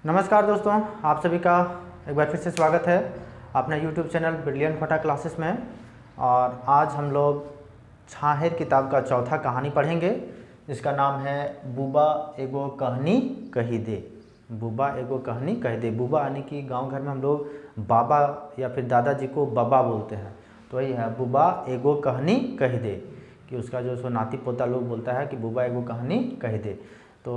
नमस्कार दोस्तों, आप सभी का एक बार फिर से स्वागत है अपने YouTube चैनल ब्रिलियंट खोटा क्लासेस में। और आज हम लोग छाहेर किताब का चौथा कहानी पढ़ेंगे, जिसका नाम है बुबा एगो कहानी कही दे। बुबा एगो कहानी कही दे। बुबा यानी कि गांव घर में हम लोग बाबा या फिर दादाजी को बाबा बोलते हैं, तो वही है बुबा एगो कहानी कही दे, कि उसका जो सो नाती पोता लोग बोलता है कि बुबा एगो कहानी कही दे। तो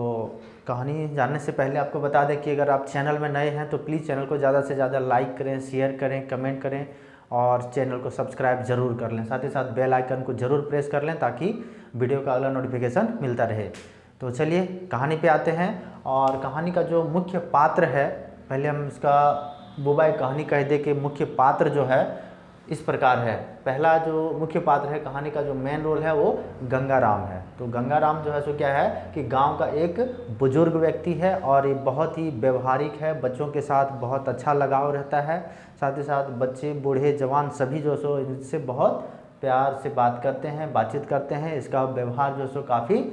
कहानी जानने से पहले आपको बता दें कि अगर आप चैनल में नए हैं तो प्लीज़ चैनल को ज़्यादा से ज़्यादा लाइक करें, शेयर करें, कमेंट करें और चैनल को सब्सक्राइब जरूर कर लें। साथ ही साथ बेल आइकन को ज़रूर प्रेस कर लें ताकि वीडियो का अगला नोटिफिकेशन मिलता रहे। तो चलिए कहानी पे आते हैं। और कहानी का जो मुख्य पात्र है, पहले हम इसका बुबा एक कहानी कह दे के मुख्य पात्र जो है इस प्रकार है। पहला जो मुख्य पात्र है कहानी का, जो मेन रोल है वो गंगाराम है। तो गंगाराम जो है सो क्या है कि गांव का एक बुजुर्ग व्यक्ति है और ये बहुत ही व्यवहारिक है, बच्चों के साथ बहुत अच्छा लगाव रहता है। साथ ही साथ बच्चे बूढ़े जवान सभी जो सो इनसे बहुत प्यार से बात करते हैं, बातचीत करते हैं। इसका व्यवहार जो सो काफ़ी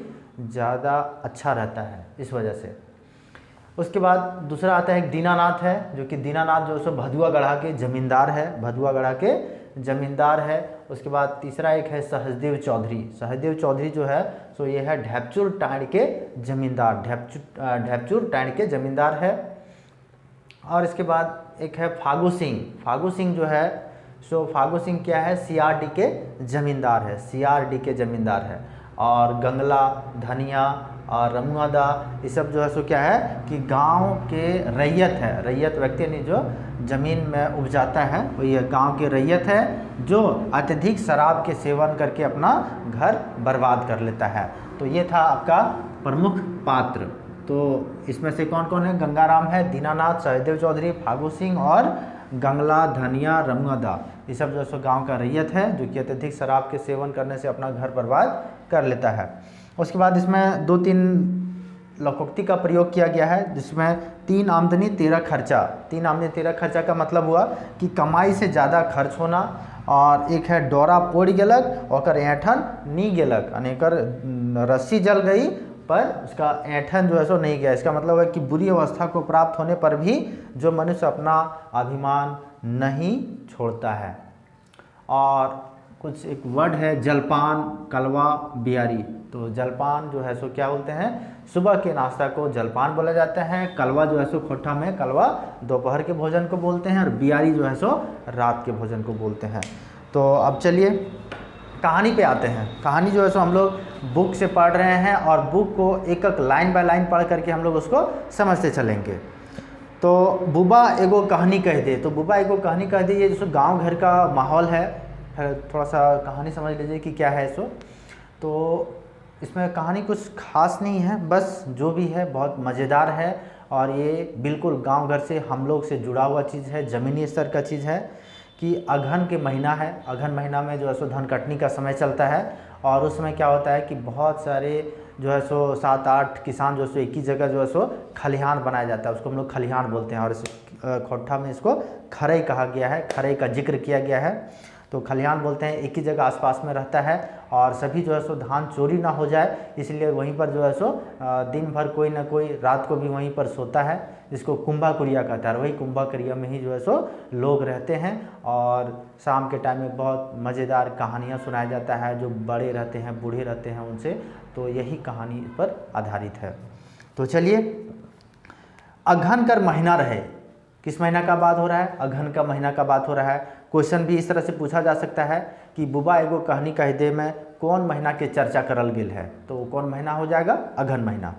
ज़्यादा अच्छा रहता है इस वजह से। उसके बाद दूसरा आता है एक दीनानाथ है, जो कि दीनानाथ जो सो भदुआ गढ़ा के ज़मींदार है, भदुआ गढ़ा के ज़मींदार है। उसके बाद तीसरा एक है सहजदेव चौधरी। सहजदेव चौधरी जो है सो ये है ढैपचुर टाँड़ के ज़मींदार, ढैपचुर टाँड़ के ज़मींदार है। और इसके बाद एक है फागू सिंह। फागू सिंह जो है सो फागू सिंह क्या है, सीआरडी के ज़मींदार है, सीआरडी के ज़मींदार है। और गंगला, धनिया और रमुआदा, ये सब जो है सो क्या है कि गांव के रैयत है, रैयत व्यक्ति यानी जो ज़मीन में उपजाता है वही गांव के रैयत है, जो अत्यधिक शराब के सेवन करके अपना घर बर्बाद कर लेता है। तो ये था आपका प्रमुख पात्र। तो इसमें से कौन कौन है? गंगाराम है, दीनानाथ, सहजदेव चौधरी, फागू सिंह और गंगला, धनिया, रमुआदा। ये सब जो है गांव का रैयत है जो कि अत्यधिक शराब के सेवन करने से अपना घर बर्बाद कर लेता है। उसके बाद इसमें 2-3 लोकोक्ति का प्रयोग किया गया है, जिसमें 3 आमदनी 13 खर्चा। 3 आमदनी 13 खर्चा का मतलब हुआ कि कमाई से ज़्यादा खर्च होना। और एक है डोरा पोड़ गेलक और ऐठन नी गेलक, यानी एकर रस्सी जल गई पर उसका ऐठन जो है सो नहीं गया। इसका मतलब है कि बुरी अवस्था को प्राप्त होने पर भी जो मनुष्य अपना अभिमान नहीं छोड़ता है। और कुछ एक वर्ड है जलपान, कलवा, बियारी। तो जलपान जो है सो क्या बोलते हैं, सुबह के नाश्ता को जलपान बोला जाता है। कलवा जो है सो खोटा में कलवा दोपहर के भोजन को बोलते हैं, और बियारी जो है सो रात के भोजन को बोलते हैं। तो अब चलिए कहानी पे आते हैं। कहानी जो है सो हम लोग बुक से पढ़ रहे हैं और बुक को एक एक लाइन बाय लाइन पढ़ करके हम लोग उसको समझते चलेंगे। तो बुबा एगो कहानी कह दे। तो बुबा एगो कहानी कह दे, ये जो गांव घर का माहौल है। थोड़ा सा कहानी समझ लीजिए कि क्या है सो। तो इसमें कहानी कुछ खास नहीं है, बस जो भी है बहुत मज़ेदार है। और ये बिल्कुल गांव घर से हम लोग से जुड़ा हुआ चीज़ है, ज़मीनी स्तर का चीज़ है। कि अगहन के महीना है, अगहन महीना में जो है सो धान कटनी का समय चलता है। और उस समय क्या होता है कि बहुत सारे जो है सो 7-8 किसान जो है सो एक ही जगह जो है सो खलिहान बनाया जाता है, उसको हम लोग खलिहान बोलते हैं। और इस खोट्ठा में इसको खरई कहा गया है, खरई का जिक्र किया गया है। तो खलिहान बोलते हैं, एक ही जगह आसपास में रहता है। और सभी जो है सो धान चोरी ना हो जाए इसलिए वहीं पर जो है सो दिन भर कोई ना कोई रात को भी वहीं पर सोता है, जिसको कुंभा कुरिया कहता है। वही कुंभा कुरिया में ही जो है सो लोग रहते हैं। और शाम के टाइम में बहुत मज़ेदार कहानियाँ सुनाया जाता है, जो बड़े रहते हैं, बूढ़े रहते हैं उनसे। तो यही कहानी पर आधारित है। तो चलिए, अगहन कर महीना रहे। किस महीना का बात हो रहा है? अगहन का महीना का बात हो रहा है। क्वेश्चन भी इस तरह से पूछा जा सकता है कि बुबा एगो कहानी कह दे में कौन महीना के चर्चा करल गेल है? तो कौन महीना हो जाएगा? अगहन महीना।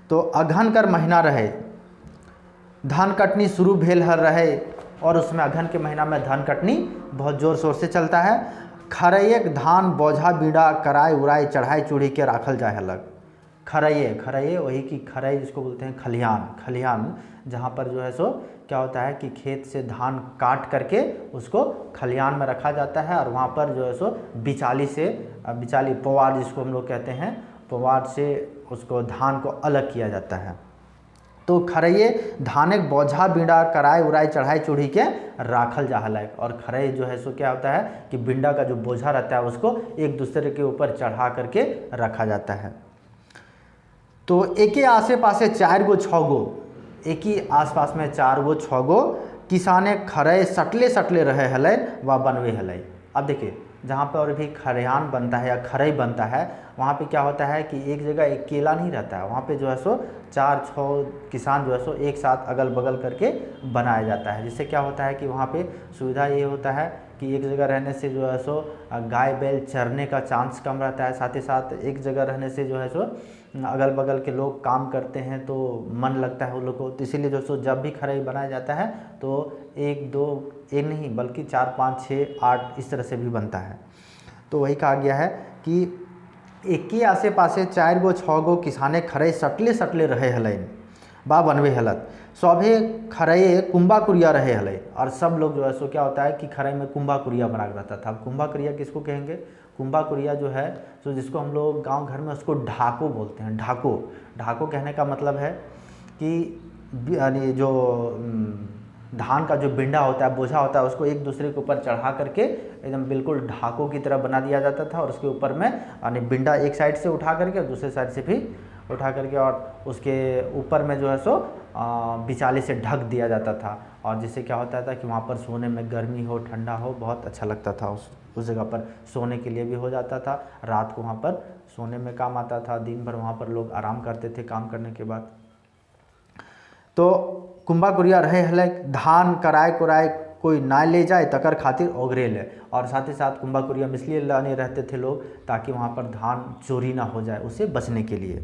तो अगहन कर महीना रहे, धान कटनी शुरू भेल हर रहे। और उसमें अगहन के महीना में धान कटनी बहुत ज़ोर शोर से चलता है। खरैयक धान बोझा बीड़ा कराए उड़ाए चढ़ाई चूड़ी के राखल जाए अलग। खरैये, खरैये वही की खरई जिसको बोलते हैं खलिहान। खलिहान जहाँ पर जो है सो क्या होता है कि खेत से धान काट करके उसको खलिहान में रखा जाता है। और वहाँ पर जो है सो बिचाली से, बिचाली पवार जिसको हम लोग कहते हैं, पवार से उसको धान को अलग किया जाता है। तो खरैये धानक बोझा बिंडा कराए उड़ाए चढ़ाई चूड़ी के राखल जाहलक। और खरई जो है सो क्या होता है कि बिंडा का जो बोझा रहता है उसको एक दूसरे के ऊपर चढ़ा करके रखा जाता है। तो एके आसे पासे 4 गो 6 गो एक ही आसपास में 4 गो 6 गो किसाने खरई सटले सटले रहे हलै व बनवे हलै। अब देखिए जहाँ पर और भी खरिहान बनता है या खरई बनता है वहाँ पे क्या होता है कि एक जगह अकेला नहीं रहता है, वहाँ पे जो है सो 4-6 किसान जो है सो एक साथ अगल बगल करके बनाया जाता है, जिससे क्या होता है कि वहाँ पे सुविधा ये होता है कि एक जगह रहने से जो है सो गाय बैल चरने का चांस कम रहता है, साथ ही साथ एक जगह रहने से जो है सो अगल बगल के लोग काम करते हैं तो मन लगता है उन लोग को, तो इसीलिए जो सो जब भी खरई बनाया जाता है तो 1-2 एक नहीं बल्कि 4-5-6-8 इस तरह से भी बनता है। तो वही कहा गया है कि एक ही आसे पासे 4 गो 6 गो किसाने खरई सटले सटले रहे हलन बा बनवे हलत, सभे खरई कुंभा कुरिया रहे हलै। और सब लोग जो है सो क्या होता है कि खरई में कुंभा कुरिया बना के रहता था। कुंभा कुरिया किसको कहेंगे? कुंभा कुरिया जो है सो जिसको हम लोग गांव घर में उसको ढाको बोलते हैं। ढाको ढाको कहने का मतलब है कि यानी जो धान का जो बिंडा होता है, बोझा होता है, उसको एक दूसरे के ऊपर चढ़ा करके एकदम बिल्कुल ढाकों की तरह बना दिया जाता था और उसके ऊपर में यानी बिंडा एक साइड से उठा करके और दूसरे साइड से भी उठा करके और उसके ऊपर में जो है सो बिचाले से ढक दिया जाता था। और जिससे क्या होता था कि वहाँ पर सोने में गर्मी हो ठंडा हो बहुत अच्छा लगता था, उस जगह पर सोने के लिए भी हो जाता था, रात को वहाँ पर सोने में काम आता था, दिन भर वहाँ पर लोग आराम करते थे काम करने के बाद। तो कुंभा कुरिया रहे हले धान कराए कुराए कोई ना ले जाए तकर खातिर ओगरे ले, और साथ ही साथ कुंभा कुरिया में इसलिए लाने रहते थे लोग ताकि वहाँ पर धान चोरी ना हो जाए, उससे बचने के लिए।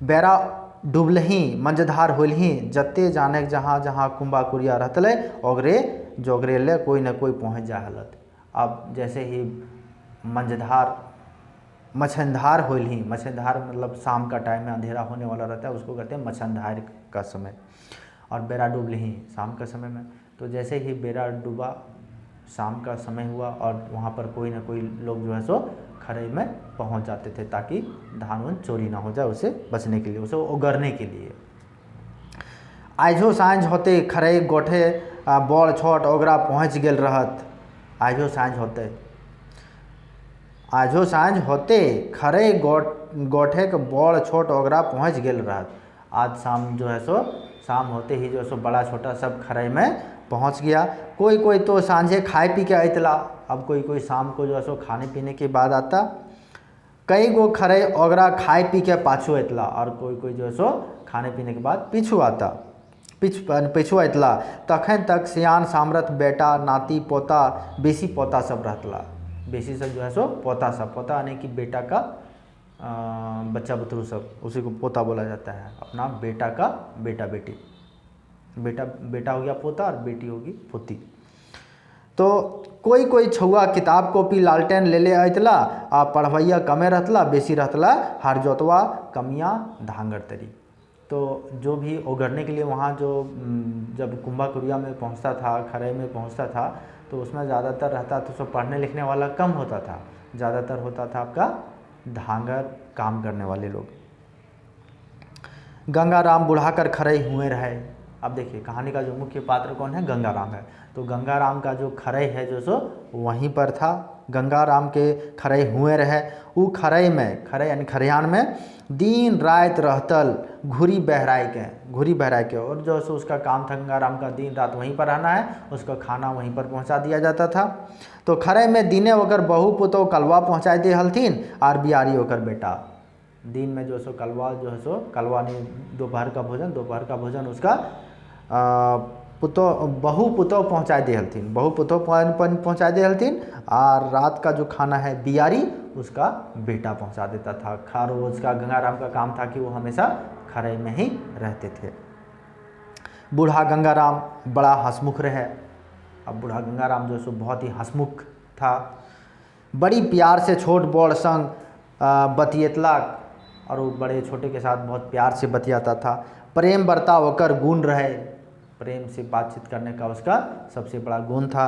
बेरा डूबलही मंझधार होलही जत्ते जाने जहाँ जहाँ कुंभा कुरिया रहतले ओगरे जोगरे ले कोई ना कोई पहुँच जा हलत। अब जैसे ही मंझधार मछंधार होलही, मछंधार मतलब शाम का टाइम में अंधेरा होने वाला रहता है, उसको कहते हैं मछंधार का समय। और बेरा डूबलही शाम का समय में, तो जैसे ही बेरा डूबा शाम का समय हुआ और वहाँ पर कोई ना कोई लोग जो है सो खरई में पहुँच जाते थे ताकि धान वान चोरी ना हो जाए, उसे बचने के लिए, उसे उगरने के लिए। आइजो साँझ होते खरई गोठे बड़ छोट ओगरा पहुँच गेल रहत। आइजो साँझ होते, आजो साँझ होते खरई गोठे के बड़ छोट ओगरा पहुँच गेल रहत। आज शाम जो है सो शाम होते ही जो है सो बड़ा छोटा सब खरई में पहुँच गया। कोई कोई तो सांझे खाए पी के अतला, अब कोई कोई शाम को जो है सो खाने पीने के बाद आता। कई गो खरई ओगरा खाए पी के पाछू अतला, और कोई कोई जो है सो खाने पीने के बाद पीछू आता, पीछू अतला। तखन तक सियान सामरथ बेटा नाती पोता बेसी पोता सब रहतला। बेसी सब जो है सो पोता सब, पोता यानी कि बेटा का बच्चा बुतरू सब, उसी को पोता बोला जाता है। अपना बेटा का बेटा बेटी, बेटा हो गया पोता और बेटी होगी पोती। तो कोई कोई छुआ किताब कॉपी लालटेन ले ले अतला आ पढ़वैया कमे रहतला बेसी रहतला हार जोतवा कमियाँ धांगर तरी। तो जो भी उगरने के लिए वहाँ जो जब कुंभा कुरिया में पहुँचता था, खरई में पहुँचता था, तो उसमें ज़्यादातर रहता तो सब पढ़ने लिखने वाला कम होता था, ज़्यादातर होता था आपका धांगर काम करने वाले लोग। गंगाराम बुढ़ाकर खरई हुए रहे। अब देखिए कहानी का जो मुख्य पात्र कौन है? गंगाराम है। तो गंगाराम का जो खरई है जो सो वहीं पर था। गंगाराम के खरई हुए रहे, वो खरई में, खरई यानी खरियान में दिन रात रहतल घुरी बहराई के, और जो सो उसका काम था गंगाराम का दिन रात वहीं पर रहना है, उसका खाना वहीं पर पहुंचा दिया जाता था। तो खरई में दिने ओकर बहू पुतो कलवा पहुँचा दे हलथिन और बियारी ओकर बेटा। दिन में जो सो कलवा जो है सो कलवा नहीं दोपहर का भोजन उसका बहू पुतो पहुँचा दे हलथिन, बहू पुतो पहुँचा दे हलथिन, और रात का जो खाना है बियारी उसका बेटा पहुँचा देता था। खैर उसका गंगाराम का काम था कि वो हमेशा खरई में ही रहते थे। बूढ़ा गंगाराम बड़ा हंसमुख रहे। अब बूढ़ा गंगाराम जो सो बहुत ही हंसमुख था, बड़ी प्यार से छोट बड़ संग बतियतला, और वो बड़े छोटे के साथ बहुत प्यार से बतियाता था। प्रेम बर्ताव होकर गुण रहे, प्रेम से बातचीत करने का उसका सबसे बड़ा गुण था।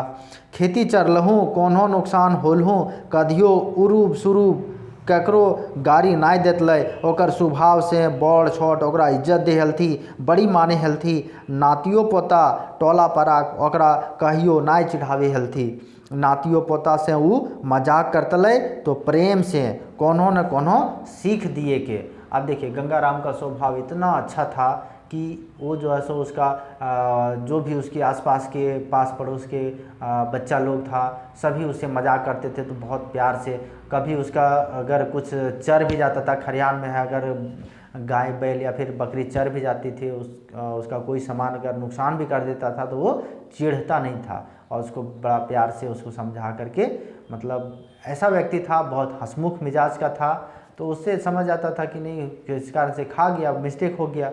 खेती चरलहूँ कोनो नुकसान होलहूँ कधियो उरूब सुरूब ककरो गाड़ी नाय देतलै, ओकर स्वभाव से बड़ छोट ओकरा इज्जत दे हलथी, बड़ी माने हलथी। नातियो पोता टोला पराक ओकरा कहियो नाय चिढ़ावे हलथी। नातियो पोता से वो मजाक करतलै तो प्रेम से कोनो न कोनो सीख दिए के। अब देखिए गंगाराम का स्वभाव इतना अच्छा था कि वो जो है सो उसका जो भी उसके आसपास के पास पड़ोस के बच्चा लोग था सभी उससे मजाक करते थे, तो बहुत प्यार से। कभी उसका अगर कुछ चर भी जाता था, खलिहान में है अगर गाय बैल या फिर बकरी चर भी जाती थी, उसका कोई सामान अगर नुकसान भी कर देता था तो वो चिढ़ता नहीं था और उसको बड़ा प्यार से उसको समझा करके, मतलब ऐसा व्यक्ति था, बहुत हंसमुख मिजाज का था। तो उससे समझ आता था कि नहीं किस कारण से खा गया, मिस्टेक हो गया।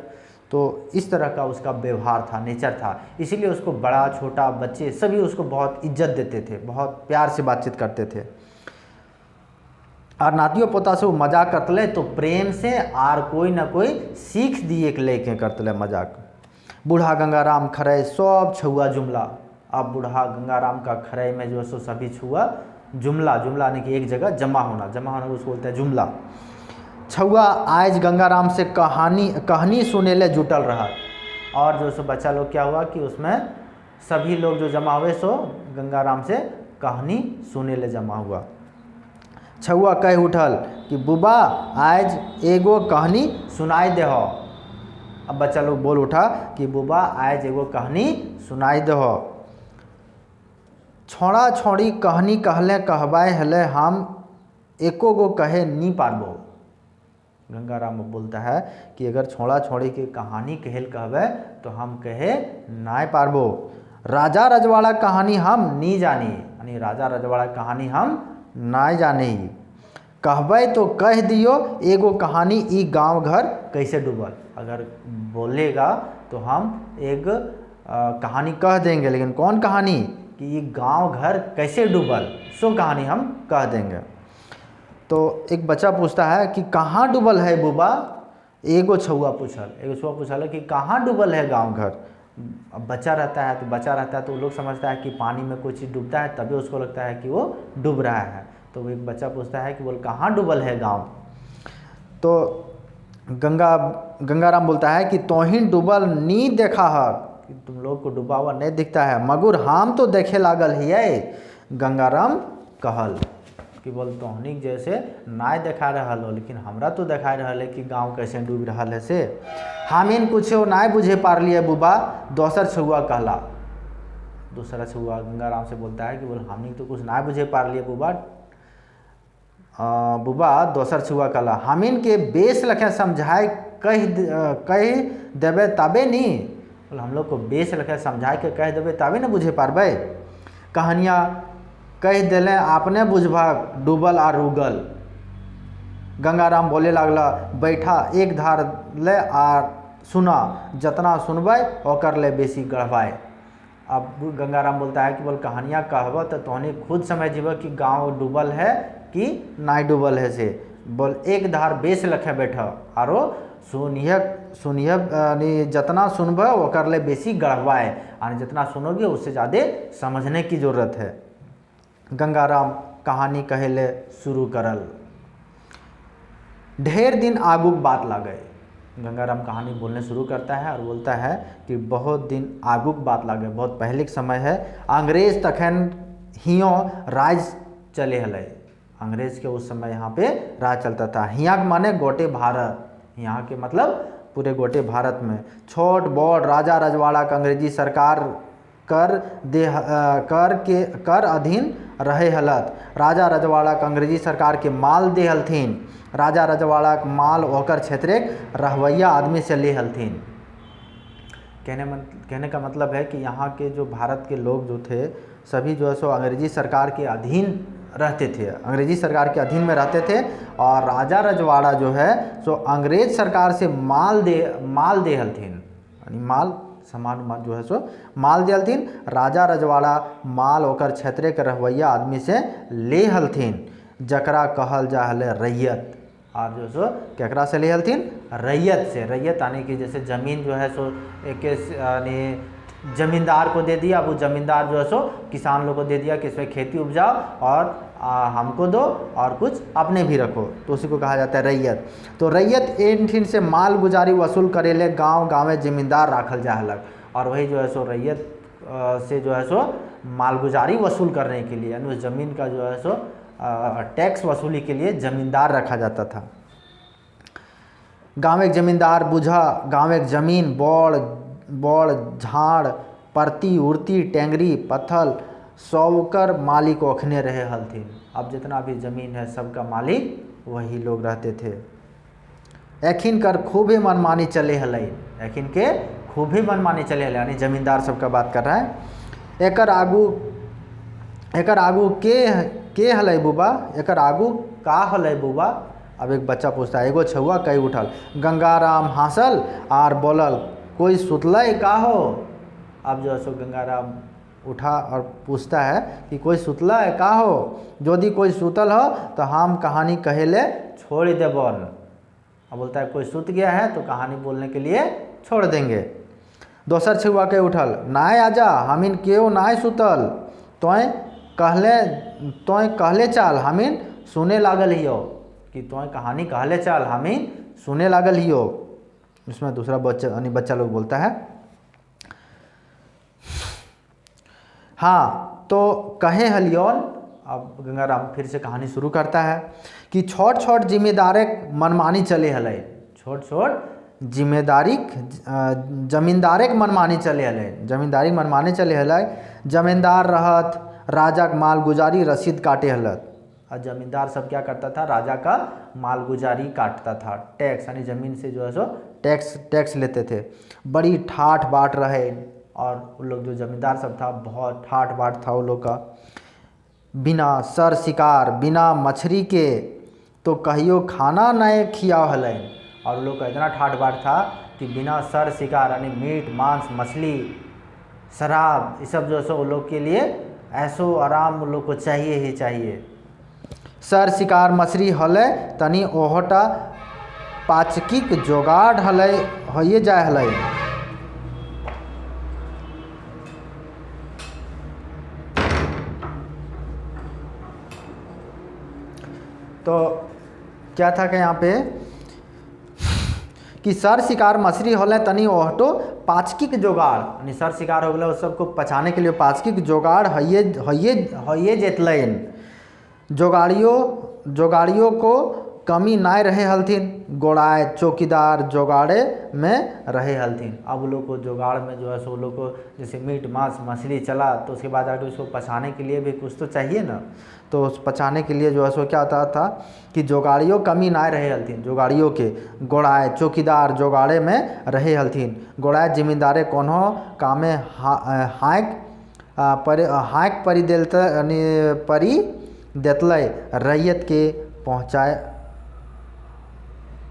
तो इस तरह का उसका व्यवहार था, नेचर था, इसीलिए उसको बड़ा छोटा बच्चे सभी उसको बहुत इज्जत देते थे, बहुत प्यार से बातचीत करते थे। और नातियों पोता से वो मजाक करतले तो प्रेम से आर कोई ना कोई सीख दिए के लेके करतले मजाक। बूढ़ा गंगाराम खरई सब छुआ जुमला। अब बूढ़ा गंगाराम का खरई में जो है सो सभी छुआ जुमला, जुमला यानी कि एक जगह जमा होना को उसको बोलते हैं जुमला। छुआ आज गंगाराम से कहानी सुने ले जुटल रहा। और जो सो बच्चा लोग क्या हुआ कि उसमें सभी लोग जो जमा हुए सो गंगाराम से कहानी सुने ले जमा हुआ। छुआ कह उठल कि बुबा आज एगो कहानी सुनाई दे हो। अब बच्चा लोग बोल उठा कि बुबा आज एगो कहानी सुनाई दे हो। छोड़ा छोड़ी कहानी कहले कहबाए हले हम एको गो कहे नी पारबो। गंगाराम बोलता है कि अगर छोड़ा छोड़ी के कहानी कहल कहबे तो हम कहे नाय पारबो। राजा रजवाड़ा कहानी हम नी जानी, यानी राजा रजवाड़ा कहानी हम नाय जाने। कहबे तो कह दियो एगो कहानी ई गांव घर कैसे डूबल। अगर बोलेगा तो हम एक कहानी कह देंगे, लेकिन कौन कहानी कि ये गांव घर कैसे डूबल, सो कहानी हम कह देंगे। तो एक बच्चा पूछता है कि कहाँ डूबल है बुबा। एगो छुआ पूछल कि कहाँ डूबल है गांव घर। अब बच्चा रहता है तो लोग समझता है कि पानी में कोई चीज़ डूबता है तभी उसको लगता है कि वो डूब रहा है। तो एक बच्चा पूछता है कि बोल कहाँ डूबल है गांव। तो गंगाराम बोलता है कि तोहिन डूबल नी देखा है, कि तुम लोग को डूबा हुआ नहीं दिखता है, मगर हम तो देखे लागल ही। गंगाराम कहल कि बोल तोहनी जैसे नाय देखा रहा हो, लेकिन हमरा तो देखा रहा है कि गांव कैसे डूब रहा है से। हमीन कुछ नाय बुझे पार लिए बुबा। दोसर छुआ कहला। दूसरा छुआ गंगाराम से बोलता है कि बोल हमनी तो कुछ नाय बुझे पार लिए बुबा। दोसर छुआ कहला हमीन के बेस लखे समझाए कह देवे तबे नहीं। बोल हम लोग को बेस लखे समझाए के कह देवे तबे न बुझे पारबे। कहानियाँ कह दिले आपने बुझभा डूबल आ उगल। गंगाराम बोले लागला बैठा एक धार ले आ सुना, जतना सुनबै ओकर ले बेसी गढ़वाए। अब गंगाराम बोलता है कि बोल कहानियाँ कहब तो तोहनी खुद समझ जेब कि गांव डूबल है कि नाई डूबल है से। बोल एक धार बेस लखे बैठ आरो सुनिए जितना सुनब ओकर ले बेसी गढ़वाए, यानी जितना सुनोगे उससे ज़्यादा समझने की ज़रूरत है। गंगाराम कहानी कहेले शुरू करल। ढेर दिन आगुक बात लागे। गंगाराम कहानी बोलने शुरू करता है और बोलता है कि बहुत दिन आगुक बात लागे, बहुत पहले के समय है। अंग्रेज तखन हियो राज चले हले। अंग्रेज के उस समय यहाँ पे राज चलता था। हियाँ के माने गोटे भारत, यहाँ के मतलब पूरे गोटे भारत में छोट बड़ राजा रजवाड़ा का अंग्रेजी सरकार कर अधीन रहे हलत। राजा रजवाड़ा के अंग्रेजी सरकार के माल दे हलथिन। राजा रजवाड़ा के माल ओकर क्षेत्र रहवैया आदमी से ले हलथिन। कहने का मतलब है कि यहाँ के जो भारत के लोग जो थे सभी जो है सो अंग्रेजी सरकार के अधीन रहते थे, अंग्रेजी सरकार के अधीन में रहते थे। और राजा रजवाड़ा जो है सो अंग्रेज सरकार से माल दे हलथिन, यानी माल सामान जो है सो माल दे हलथिन। राजा रजवाड़ा माल ओकर क्षेत्र के रहवैया आदमी से ले हलथिन, जकरा कहल जा हले रैयत। और जो सो केकरा से ले हलथिन, रैयत से। रैयत यानी कि जैसे ज़मीन जो है सो एक यानी ज़मींदार को दे दिया, अब वो ज़मींदार जो है सो किसान लोग को दे दिया कि इसमें खेती उपजाओ और हमको दो और कुछ अपने भी रखो, तो उसी को कहा जाता है रैयत। तो रैयत एनठिन से माल गुजारी वसूल करेले गांव गाँव में ज़मींदार राखल जा हलक। और वही जो है सो रैयत से जो है सो माल गुजारी वसूल करने के लिए, यानी उस ज़मीन का जो है सो टैक्स वसूली के लिए ज़मींदार रखा जाता था। गाँव एक जमींदार बुझा गाँव एक जमीन बड़ बड़ झाड़ परती उड़ती टेंगरी पत्थल सौकर मालिक ओखने रहे हलथिन। अब जितना भी ज़मीन है सबका मालिक वही लोग रहते थे। एखिन कर खूबे मनमानी चले हलै, एखिन के खूबे मनमानी चले हलै, यानी जमींदार सबका बात कर रहा है। एकर आगू के हलै बुबा, एकर आगू का हलै बुबा। अब एक बच्चा पूछता है, एगो छुआ कई उठल। गंगाराम हंसल आर बोलल, कोई सुतलै का हो। अब जो है सो गंगाराम उठा और पूछता है कि कोई सुतला है का हो, यदि कोई सुतल हो तो हम कहानी कहेले छोड़ देबन। अब बोलता है कोई सुत गया है तो कहानी बोलने के लिए छोड़ देंगे। दोसर छुआ के उठल, नाय आजा हमीन क्यों नाय सुतल, तोय कहले चाल हमीन सुने लागल हियो, कि तोय कहानी कहले चाल हमीन सुने लागल हियो। इसमें दूसरा बच्चा लोग बोलता है हाँ तो कहे हलियौन। अब गंगाराम फिर से कहानी शुरू करता है कि छोट छोट जिम्मेदारक मनमानी चले हलै, छोट छोट जमींदारक मनमानी चले हलै, जमींदारी मनमानी चले हलै। जमींदार रहत राजा का मालगुजारी रसीद काटे हलत। और जमींदार सब क्या करता था, राजा का मालगुजारी काटता था, टैक्स, यानी ज़मीन से जो है सो टैक्स लेते थे। बड़ी ठाठ बाट रहे, और उन लोग जो जमींदार सब था बहुत ठाठ बाट था वो लोग का। बिना सर शिकार बिना मछली के तो कहियो खाना नहीं खिया हलै। और उन लोग का इतना ठाठ बाट था कि बिना सर शिकार यानी मीट मांस मछली शराब ये सब जो है सो उन लोग के लिए ऐसो आराम उन लोग को चाहिए ही चाहिए। सर शिकार मछली हलै तनी ओहटा पाचकीक जोगाड़ हलै होइए जाए हलै। तो क्या था कि यहाँ पे कि सर शिकार मछली होले तनी ओहटो पाचकी के जोगाड़, यानी सर शिकार हो गया उस सबको पचाने के लिए पाचकी के जोगाड़ हइये जेतलैन। जोगाड़ियों को कमी नाय रहे हलथिन, गोड़ाए चौकीदार जोगाड़े में रहे हलथिन। अब वो लोग को जोगाड़ में जो है सो लोग को जैसे मीट मांस मछली चला तो उसके बाद आगे उसको पचाने के लिए भी कुछ तो चाहिए ना, तो उस पचाने के लिए जो है सो क्या होता था कि जोगाड़ियों कमी ना रहे हलथिन, जोगाड़ियों के गोड़ाए चौकीदार जोगाड़े में रहे हलथिन। गोड़ाए जिम्मेदारे कोनो कामे हाँक परी देतलै रैयत के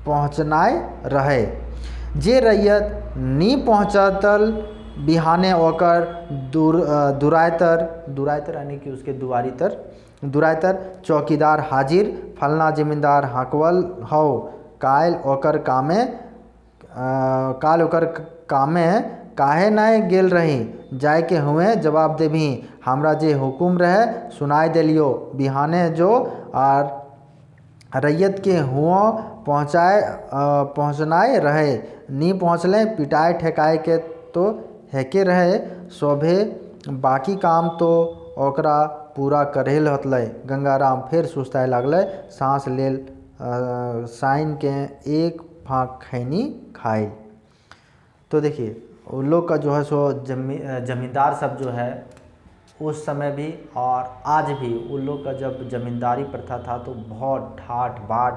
पहुँचनाय रहे। जे रैयत नी पहुँचतल बिहाने ओकर दुरायतर यानी कि उसके दुरायतर चौकीदार हाजिर फलना जिम्मेदार हकवल हो काल ओकर कामे काहे नाय गेल रही, जाय के हुए जवाब देभी हमरा जे हुकुम रहे सुनाई देलियो। बिहाने जो आर रैयत के हुआ पहुँचनाय रहे, नी पहुँचले पिटाई ठेकाए के तो हेके रहे, शोभे बाकी काम तो ओकरा पूरा करेल हतलै। गंगाराम फिर सुस्ताए लागलै, सांस लेल साइन के एक फाँक खैनी खाई। तो देखिए उन लोग का जो है सो जमींदार सब जो है उस समय भी और आज भी उन लोग का जब जमींदारी प्रथा था तो बहुत ठाठ बाट,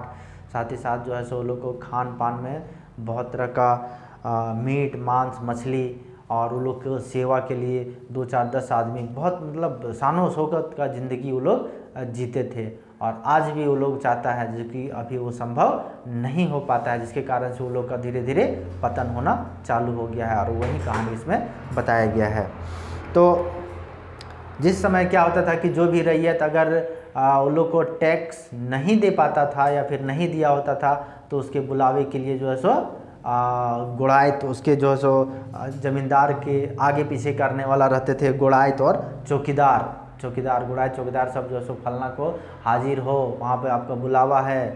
साथ ही साथ जो है सो उन लोग को खान पान में बहुत तरह का मीट मांस मछली और उन लोग को सेवा के लिए 2 4 10 आदमी बहुत मतलब शानो शौकत का ज़िंदगी वो लोग जीते थे। और आज भी वो लोग चाहता है जो कि अभी वो संभव नहीं हो पाता है, जिसके कारण से वो लोग का धीरे धीरे पतन होना चालू हो गया है, और वही कहानी इसमें बताया गया है। तो जिस समय क्या होता था कि जो भी रैयत अगर उन लोग को टैक्स नहीं दे पाता था या फिर नहीं दिया होता था तो उसके बुलावे के लिए जो है सो गोड़ायत उसके जो है सो जमींदार के आगे पीछे करने वाला रहते थे गोड़ायत और चौकीदार गोड़ायत चौकीदार सब जो है सो फलना को हाजिर हो, वहाँ पे आपका बुलावा है,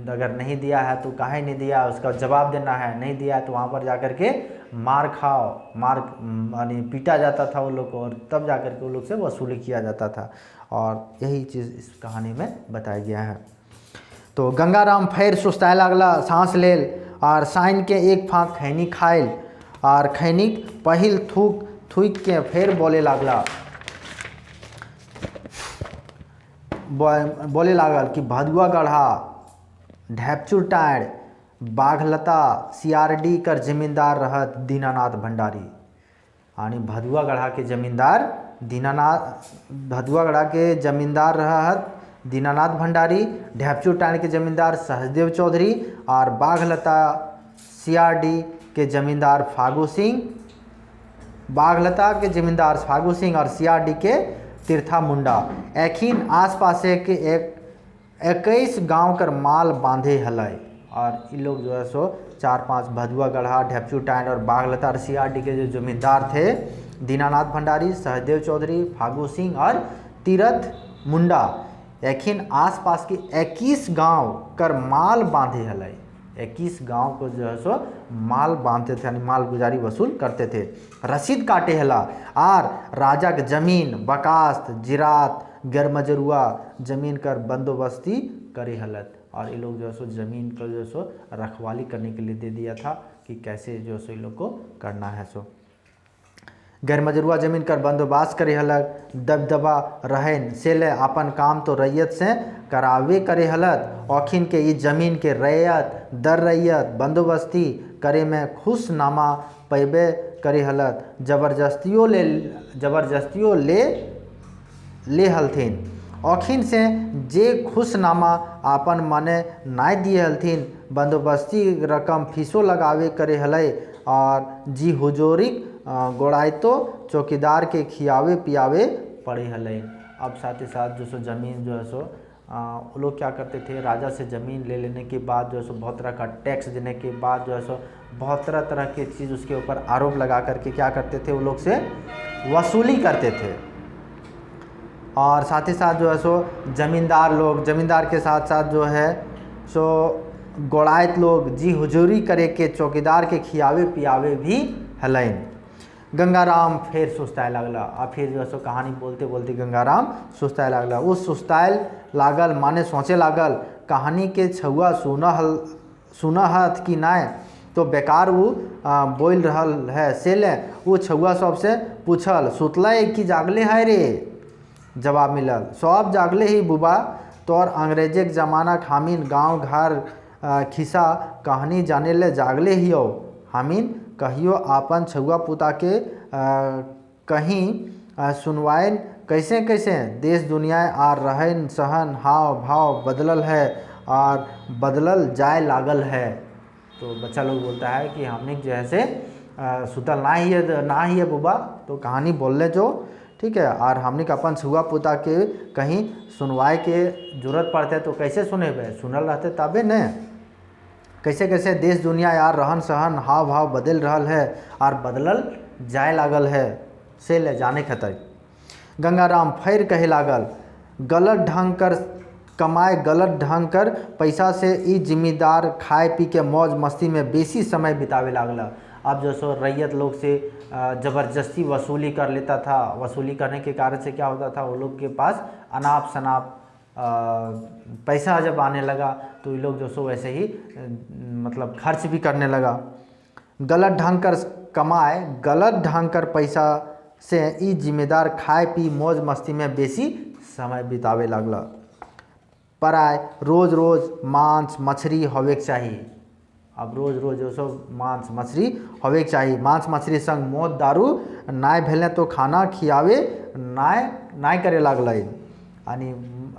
अगर नहीं दिया है तो काहे नहीं दिया उसका जवाब देना है, नहीं दिया है तो वहाँ पर जाकर के मार खाओ, यानी पीटा जाता था वो लोग को, और तब जाकर के वो लोग से वसूली किया जाता था। और यही चीज़ इस कहानी में बताया गया है। तो गंगाराम फिर सुस्ताए लागला सांस लेल और साइन के एक फाँक खैनी खाइल और खैनिक पहिल थूक थूक के फिर बोले लागला कि भदुआ गढ़ा ढैपचुर टाँड़ बाघलता सीआरडी कर जमींदार रहत दीनानाथ भंडारी। यानी भदुआ गढ़ा के जमींदार रहत दीनानाथ भंडारी, ढैपचुर टाँड़ के जमींदार सहजदेव चौधरी और बाघलता सीआरडी के जमींदार फागू सिंह, बाघलता के जमींदार फागू सिंह और सीआरडी के तीर्था मुंडा। एखिन आसपास के 21 गांव कर माल बांधे हलय और इन लोग जो है सो 4-5 भदुआ गढ़ा, ढैपचुर टाँड़ और बाघलता और सीआरडी के जो जमींदार थे दीनानाथ भंडारी, सहजदेव चौधरी, फागू सिंह और तीरथ मुंडा, एखिन आसपास के 21 गांव कर माल बांधे हलय। 21 गांव को जो है सो माल बांधते थे, यानी माल गुजारी वसूल करते थे। रसीद काटे हला और राजा के जमीन बकास्त जिरात गैरमजरुआ जमीन कर बंदोबस्ती करे हलत और ये लोग जो है सो ज़मीन को जो है सो रखवाली करने के लिए दे दिया था कि कैसे जो है सो इन लोग को करना है। सो गैरमजरुआ जमीन कर बंदोबस्त करे हलक, दबदबा रहन से ले अपन काम तो रैयत से करावे करे हलत। औखिन के इस जमीन के रैयत दर रैयत बंदोबस्ती करे में खुशनामा पैबे करे हलत। जबरदस्तियों ले हलथिन। औखिन से जे खुशनामा आपन मने नाय दिए हलथिन बंदोबस्ती रकम फीसो लगावे करे हलय और जी हुजूरिक गोड़ाइतो चौकीदार के खियावे पियावे पड़े हलय। अब साथ ही साथ जो सो ज़मीन जो है सो वो लोग क्या करते थे, राजा से ज़मीन ले लेने के बाद जो है सो बहुत तरह का टैक्स देने के बाद जो है सो बहुत तरह के चीज़ उसके ऊपर आरोप लगा करके क्या करते थे, वो लोग से वसूली करते थे। और साथ ही साथ जो है सो ज़मींदार के साथ साथ जो है सो गोड़ायत लोग जी हुजूरी करे के चौकीदार के खियावे पियावे भी हलैन। गंगाराम फिर सुस्ताए लागला और फिर जो है सो कहानी बोलते बोलते गंगाराम सुस्ताए लागला। उस सुस्ताए लागल माने सोचे लागल कहानी के छुआ सुना हथ कि नाय तो बेकार वो बोल रहल है। से ले वो छुआ सबसे पूछल सुतला कि जागले है रे। जवाब मिलल सब जागले ही बुबा, तोर अंग्रेजे के ज़माना हामिन गांव घर खिस्सा कहानी जाने ले जागले ही हो। हामिन कहियो आपन छुआ पुता के कहीं सुनवाइन कैसे कैसे देश दुनिया आ रहन सहन हाव भाव बदलल है और बदलल जाए लागल है। तो बच्चा लोग बोलता है कि हमने जैसे सुतल ना ही है बुबा, तो कहानी बोलने जो ठीक है। और हमने अपन छुआ पुता के कहीं सुनवाए के जरूरत पड़ते तो कैसे सुनेबे, सुनल रहते तबे न। कैसे कैसे देश दुनिया यार रहन सहन हाव भाव बदल रहल है और बदलल जाए लागल है से ले जाने खतर। गंगाराम फिर कहे लागल गलत ढंग कर कमाए गलत ढंग कर पैसा से ई जिम्मेदार खाए पी के मौज मस्ती में बेसी समय बितावे लागला। अब जो सो रैयत लोग से ज़बरदस्ती वसूली कर लेता था। वसूली करने के कारण से क्या होता था, वो लोग के पास अनाप शनाप पैसा जब आने लगा तो ये लोग जो सो वैसे ही मतलब खर्च भी करने लगा। गलत ढंग कर कमाए गलत ढंग कर पैसा से ई जिम्मेदार खाए पी मौज मस्ती में बेसी समय बितावे लगला। पर आए रोज़ रोज़ मांस मछली होवे चाहिए। अब रोज़ रोज़ जो सो मांस मछली होवे चाहिए। मांस मछली संग मौत दारू नाय भेले तो खाना खियावे नाय करे लगल। यानी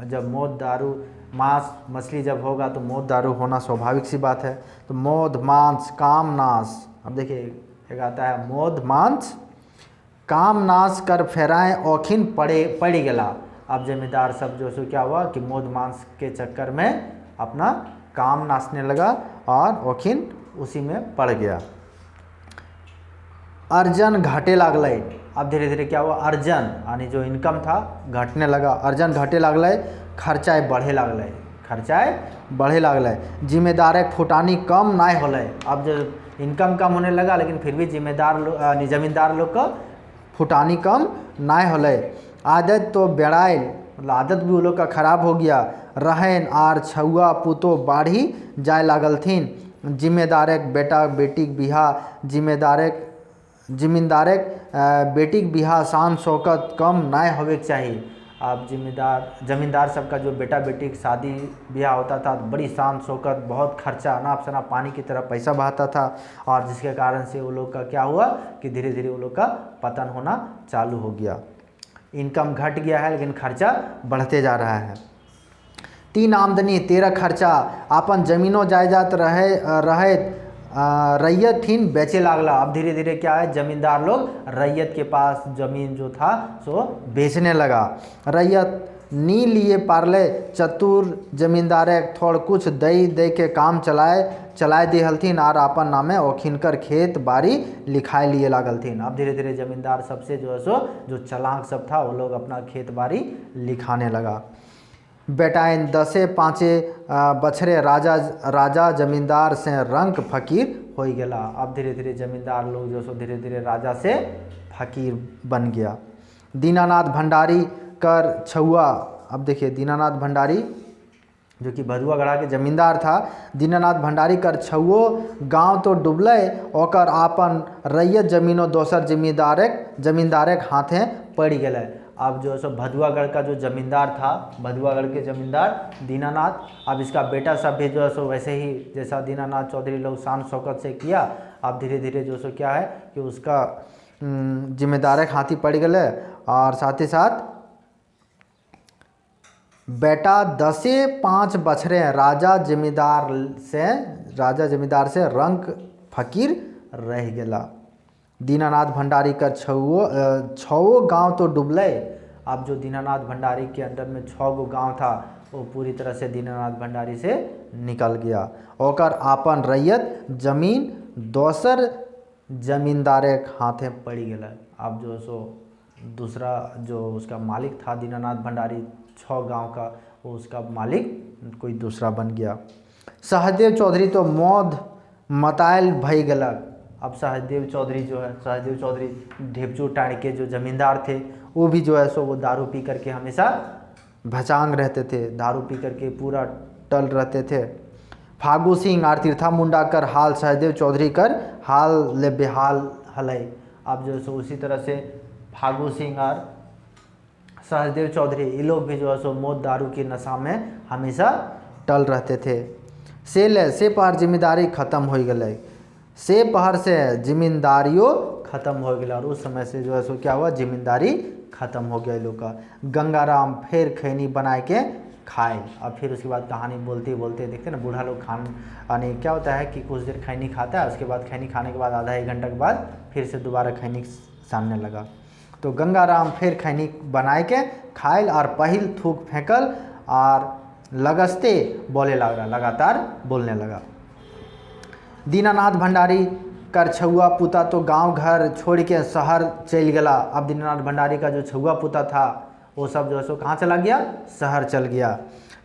जब मौत दारू मांस मछली जब होगा तो मौत दारू होना स्वाभाविक सी बात है। तो मौत मांस काम नाश, अब देखिए एक आता है मौत मांस काम नाश कर फेराए औखिन पड़ गया। अब जमींदार सब जो सो क्या हुआ कि मौत मांस के चक्कर में अपना काम नाचने लगा और औखिन उसी में पड़ गया। अर्जन घटे लागल। अब धीरे धीरे क्या हुआ, अर्जन यानी जो इनकम था घटने लगा। अर्जन घटे लागल, खर्चाए बढ़े लागल। जिम्मेदार फुटानी कम नाय होले। अब जो इनकम कम होने लगा लेकिन फिर भी जमींदार लोग का फुटानी कम नाय होले। आदत तो बेड़ाइल, मतलब आदत भी वो लोग का खराब हो गया। रहन आर छुआ पुतो बाढ़ी जाए लागल थीन। जिम्मेदारक बेटा बेटीक बिहा जिम्मेदारक बेटीक बिहा शान शौकत कम नाय होवे के चाहिए। अब जमींदार सबका जो बेटा बेटी की शादी ब्याह होता था तो बड़ी शान शौकत, बहुत खर्चा, नाप शनाप पानी की तरह पैसा बहाता था, और जिसके कारण से वो लोग का क्या हुआ कि धीरे धीरे वो लोग का पतन होना चालू हो गया। इनकम घट गया है लेकिन खर्चा बढ़ते जा रहा है। 3 आमदनी 13 खर्चा, अपन जमीनों जायदाद रैयत थीन बेचे लागला। अब धीरे धीरे क्या है, जमींदार लोग रैयत के पास ज़मीन जो था सो बेचने लगा। रैयत नी लिए पारले, चतुर जमींदार थोड़ कुछ दे के काम चलाए दे हलथिन, और अपन नामे ओखिनकर खेत बाड़ी लिखाए लिए लागलथिन। अब धीरे धीरे जमींदार सबसे जो है सो जो चालाक सब था वो लोग अपना खेत बाड़ी लिखाने लगा। बेटाइन 10-5 बछरे राजा जमींदार से रंक फकीर हो गया। अब धीरे धीरे जमींदार लोग जो सो धीरे धीरे राजा से फकीर बन गया। दीनानाथ भंडारी कर छुआ, अब देखिए दीनानाथ भंडारी जो कि भदुआगढ़ा के जमींदार था, दीनानाथ भंडारी कर छुओ गांव तो डूबले, ओकर आपन रैयत जमीनों दोसर जमींदारक हाथे पड़ गए। अब जो है सो भदुआगढ़ का जो जमींदार था, भदुआगढ़ के जमींदार दीनानाथ, अब इसका बेटा सब भी जो है सो वैसे ही जैसा दीनानाथ चौधरी लोग शान शौकत से किया, अब धीरे धीरे जो सो क्या है कि उसका जिम्मेदार हाथी पड़ गए। और साथ ही साथ बेटा 10-5 बछरे राजा जमींदार से रंक फकीर रह गया। दीनानाथ भंडारी का छो गांव तो डूबले। अब जो दीनानाथ भंडारी के अंडर में 6 गो गांव था वो पूरी तरह से दीनानाथ भंडारी से निकल गया। ओकर आपन रैयत जमीन दोसर जमींदार हाथे पड़ी गया। अब जो सो दूसरा जो उसका मालिक था दीनानाथ भंडारी 6 गांव का, वो उसका मालिक कोई दूसरा बन गया। सहदेव चौधरी तो मौध मतायल भई गलक। अब सहदेव चौधरी जो है, सहदेव चौधरी ढेपचू टाँड़ के जो जमींदार थे वो भी जो है सो वो दारू पी करके हमेशा भचांग रहते थे, दारू पी करके पूरा टल रहते थे। फागू सिंह और तीर्था मुंडा कर हाल सहदेव चौधरी कर हाल ले बेहाल हलई। अब जो सो उसी तरह से फागू सिंह और सहदेव चौधरी ये लोग भी जो है सो मौत दारू की नशा में हमेशा टल रहते थे। से पहर जिम्मेदारी खत्म हो गए, से पहर से जिम्मेदारियों खत्म हो गया, और उस समय से जो है सो क्या हुआ, जिम्मेदारी खत्म हो गया लोग का। गंगाराम फिर खैनी बनाए के खाए। अब फिर उसके बाद कहानी बोलते बोलते देखते ना बूढ़ा लोग यानी क्या होता है कि कुछ देर खैनी खाता है, उसके बाद खैनी खाने के बाद आधा 1 घंटा के बाद फिर से दोबारा खैनी सामने लगा। तो गंगाराम फिर खैनी बनाए के खाइल और पहिल थूक फेंकल और लगस्ते बोले लगा, लगातार बोलने लगा। दीनानाथ भंडारी कर छुआ पुता तो गांव घर छोड़ के शहर चल गया। अब दीनानाथ भंडारी का जो छुआ पुता था वो सब जो है सो कहाँ चला गया, शहर चल गया।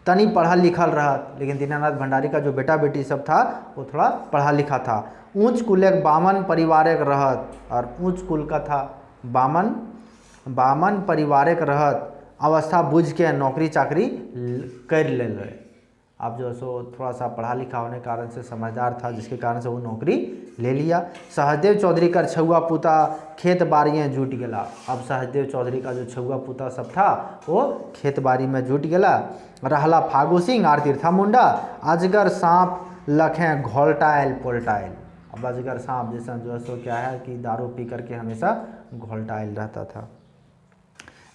तनी पढ़ा लिखल रहा, लेकिन दीनानाथ भंडारी का जो बेटा बेटी सब था वो थोड़ा पढ़ा लिखा था। ऊंच कुल एक बामन परिवारक रहत, और ऊंच कुल का था बामन परिवारक रहत, अवस्था बुझ के नौकरी चाकरी कर ले रहे। अब जो सो थोड़ा सा पढ़ा लिखा होने के कारण से समझदार था, जिसके कारण से वो नौकरी ले लिया। सहदेव चौधरी का छुआ पुता खेत बाड़ियाँ जुट गया। अब सहदेव चौधरी का जो छुआ पुता सब था वो खेत बाड़ी में जुट गया। रहला फागू सिंह और तीर्था मुंडा, अजगर सांप लखें घोलटाइल पोलटाइल। अब अजगर सांप जैसा जो है सो क्या है कि दारू पी करके हमेशा घोलटाइल रहता था।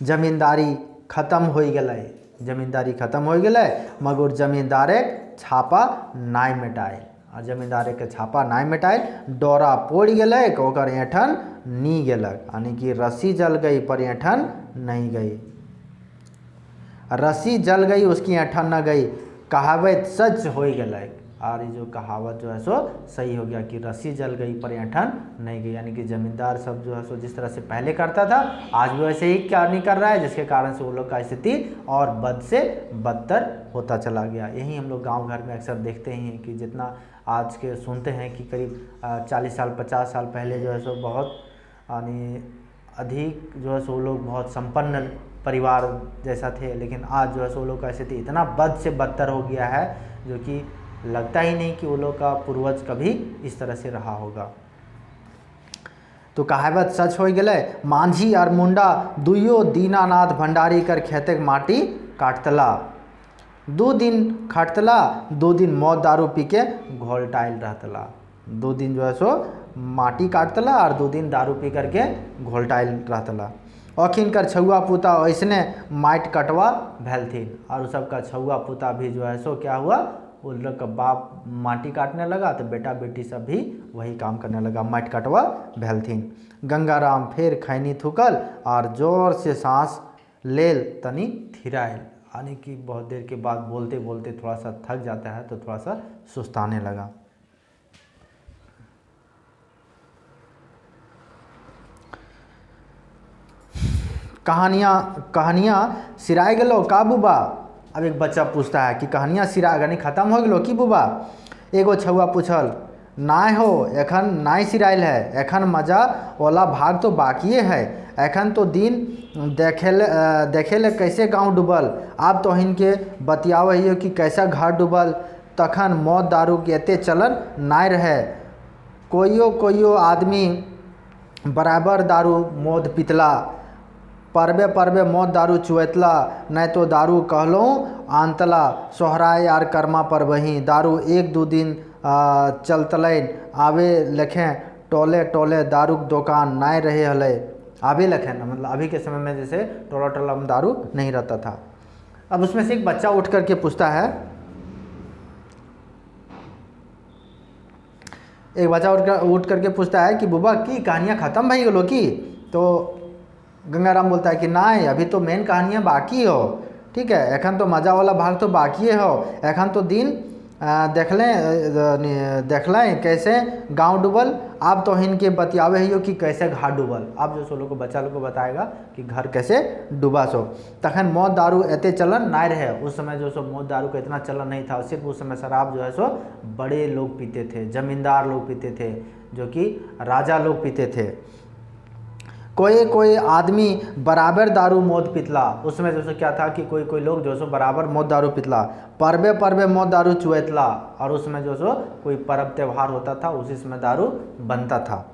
जमींदारी खत्म हो गए, जमींदारी खत्म हो गए, मगर जमींदारे छापा नाय मिटाए। और जमींदारे के छापा नाय मिटाए, डोरा पोड़ गए, ओकर ऐठन नी गेलक, यानी कि रस्सी जल गई पर ऐठन नहीं गई। रस्सी जल गई उसकी ऐठन न गई, कहावत सच हो गए। और ये जो कहावत जो है सो सही हो गया कि रस्सी जल गई पर ऐठन नहीं गई, यानी कि ज़मींदार सब जो है सो जिस तरह से पहले करता था आज भी वैसे ही क्या नहीं कर रहा है, जिसके कारण से वो लोग का स्थिति और बद से बदतर होता चला गया। यही हम लोग गांव घर में अक्सर देखते ही हैं कि जितना आज के सुनते हैं कि करीब 40 साल 50 साल पहले जो है सो बहुत यानी अधिक जो है सो लोग बहुत संपन्न परिवार जैसा थे, लेकिन आज जो है सो लोग का स्थिति इतना बद से बदतर हो गया है जो कि लगता ही नहीं कि वो लोग का पूर्वज कभी इस तरह से रहा होगा। तो कहावत सच हो गए, मांझी और मुंडा दुइयो दीनानाथ भंडारी कर खेते माटी काटतला। 2 दिन खटतला, 2 दिन मौत दारू पी के घोलटाइल रहतला। 2 दिन जो है सो माटी काटतला और 2 दिन दारू पी करके घोलटाइल रहतला। अखिन कर छुआ पुता ऐसने माइट कटवा भैलथिन, और उस सबका छुआ पुता भी जो है सो क्या हुआ, उन लोग का बाप माटी काटने लगा तो बेटा बेटी सब भी वही काम करने लगा, माइट कटवा भैलथिन। गंगाराम फिर खैनी थूकल और जोर से सांस लेल तनी थिराइल, यानी कि बहुत देर के बाद बोलते बोलते थोड़ा सा थक जाता है तो थोड़ा सा सुस्ताने लगा। कहानियाँ सिराय गलो का बुबा। अब एक बच्चा पूछता है कि कहानियाँ सिरा गनी खत्म हो गलो कि बुबा। एगो छुआ पूछल, नाय हो एखन नाय सिराइल है, एखन मजा वाला भाग तो बाकिए है, एखन तो दिन देखेले कैसे गांव डूबल। आप तो इनके बतियावे कि कैसा घाट डूबल, तखन मौत दारू के एते चलन नाय रहे। कोइयो आदमी बराबर दारू मोद पितला, परबे परबे मौत दारू चुएतला, नहीं तो दारू कहलो आंतला। सोहराय आर कर्मा पर वहीं दारू 1-2 दिन चलतलैन, आवे लखें टोले टोले दारू दुकान नाय रहे हले। आवे लखें मतलब अभी के समय में जैसे टोला टोला में दारू नहीं रहता था। अब उसमें से एक बच्चा उठ करके पूछता है, एक बच्चा उठ करके पूछता है कि बुबा की कहानियाँ ख़त्म भई गलो की। तो गंगाराम बोलता है कि नाय अभी तो मेन कहानियाँ बाकी हो, ठीक है, एखन तो मज़ा वाला भाग तो बाकी हो, एखन तो दिन देख लें कैसे गांव डूबल। आप तो इनके बतियावे ही हो कि कैसे घाट डूबल। आप जो सो लोग को बच्चा लोग को बताएगा कि घर कैसे डूबा सो। तखन मौत दारू एते चलन नाय रहे, उस समय जो सो मौत दारू का इतना चलन नहीं था, सिर्फ उस समय शराब जो है सो बड़े लोग पीते थे, जमींदार लोग पीते थे, जो कि राजा लोग पीते थे। कोई आदमी बराबर दारू मौत पितला, उसमें जो सो क्या था कि कोई लोग जो सो बराबर मौत दारू पितला। परबे परबे मौत दारू चुएतला, और उसमें जो सो कोई पर्व त्यौहार होता था उसी समय दारू बनता था।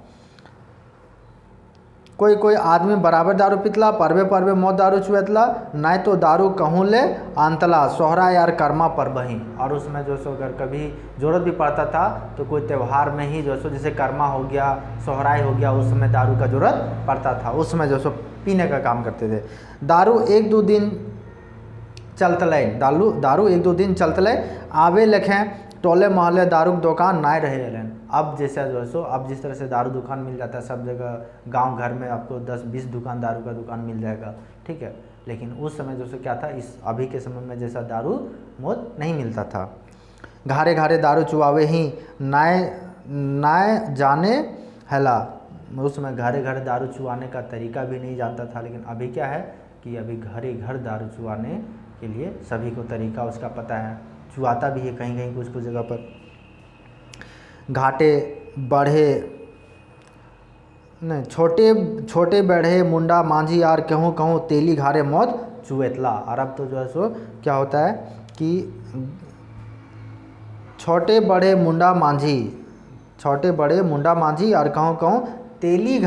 कोई आदमी बराबर दारू पितला, परबे परबे मौत दारू चुएतला, नहीं तो दारू कहूँ ले आंतला। सोहरा यार कर्मा पर बही, और उसमें जो सो अगर कभी ज़रूरत भी पड़ता था तो कोई त्यौहार में ही जो सो जैसे कर्मा हो गया, सोहराय हो गया, उस समय दारू का ज़रूरत पड़ता था, उस समय जो सो पीने का काम करते थे। दारू 1-2 दिन चलतलै, दारू 1-2 दिन चलतलै, आवे लखें टोले मोहल्ले दारू की दुकान नाय रहे हलन। अब जैसा जो है सो अब जिस तरह से दारू दुकान मिल जाता है सब जगह, गांव घर में आपको 10-20 दुकान दारू का दुकान मिल जाएगा, ठीक है, लेकिन उस समय जो सो क्या था, इस अभी के समय में जैसा दारू मोद नहीं मिलता था। घारे घारे दारू चुआवे ही नाय जाने हैला, उस समय घरे घरे दारू चुआने का तरीका भी नहीं जानता था। लेकिन अभी क्या है कि अभी घरे घर दारू चुआने के लिए सभी को तरीका उसका पता है, चुआता भी है कहीं कहीं कुछ जगह पर। घाटे बढ़े नहीं, छोटे बढ़े मुंडा मांझी यार कहूँ तेली घारे मौत चुएतला। और अब तो जो है सो क्या होता है कि छोटे बड़े मुंडा मांझी और कहूँ तेली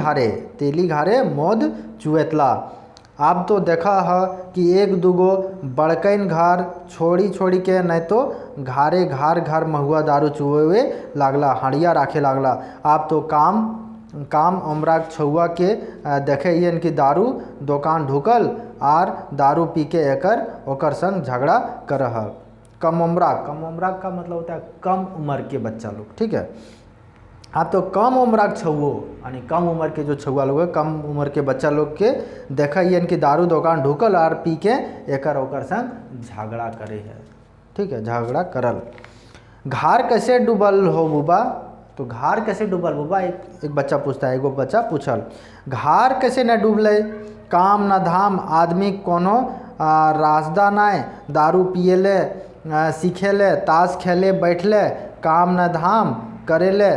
घारे मौत चुएतला। अब तो देखा है कि 1-2 बड़कन घर छोड़ी के, नहीं तो घारे घर महुआ दारू चुए लागला, हड़िया राखे लागला। अब तो काम उमरा छुआ के देखे इनकी दारू दुकान ढुकल और दारू पी के ओकर संग झगड़ा कर रहा। कम उम्र का मतलब होता है कम उम्र के बच्चा लोग, ठीक है। आप तो कम उम्र के छुओ, यानी कम उम्र के जो छुआ लोग है, कम उम्र के बच्चा लोग के देखा इनकी दारू दुकान ढुकल और पी के ओकर संग झगड़ा करे है, ठीक है, झगड़ा करल। घार कैसे डूबल हो बुबा, तो घार कैसे डूबल बुबा, एक बच्चा पूछता है, एगो बच्चा पूछल घार कैसे न डूबले, काम न धाम आदमी कोनो राजदा नाय, दारू पिएले सीखेले, ताश खेले बैठले, काम न धाम करेले,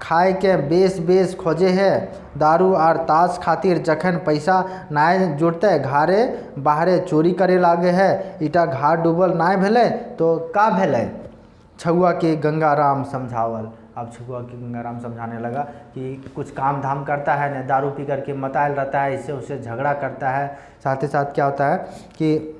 खाए के बेस खोजे है, दारू और ताश खातिर जखन पैसा नाय जुटते घारे बाहरे चोरी करे लागे है। इटा घाट डूबल नाय भेले तो का भेले, छुआ के गंगाराम समझावल। अब छुआ के गंगाराम समझाने लगा कि कुछ काम धाम करता है न, दारू पी करके मतायल रहता है, इससे उससे झगड़ा करता है, साथ ही साथ क्या होता है कि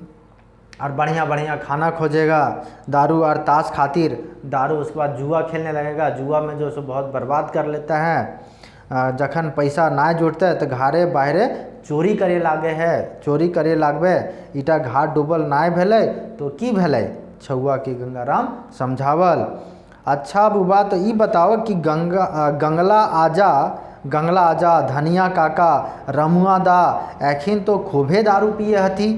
और बढ़िया बढ़िया खाना खोजेगा, दारू और ताश खातिर दारू, उसके बाद जुआ खेलने लगेगा, जुआ में जो सो बहुत बर्बाद कर लेता है। जखन पैसा ना जुटते है तो घरे बाहरे चोरी करे लागे है, चोरी करे लागबे, ईटा घाट डूबल ना भेलै तो की भेलै, छुआ के गंगाराम समझावल। अच्छा बुबा तो ई बताओ कि गंगला आजा धनिया काका रमुआ दा एखिन तो खूबे दारू पिए हथी,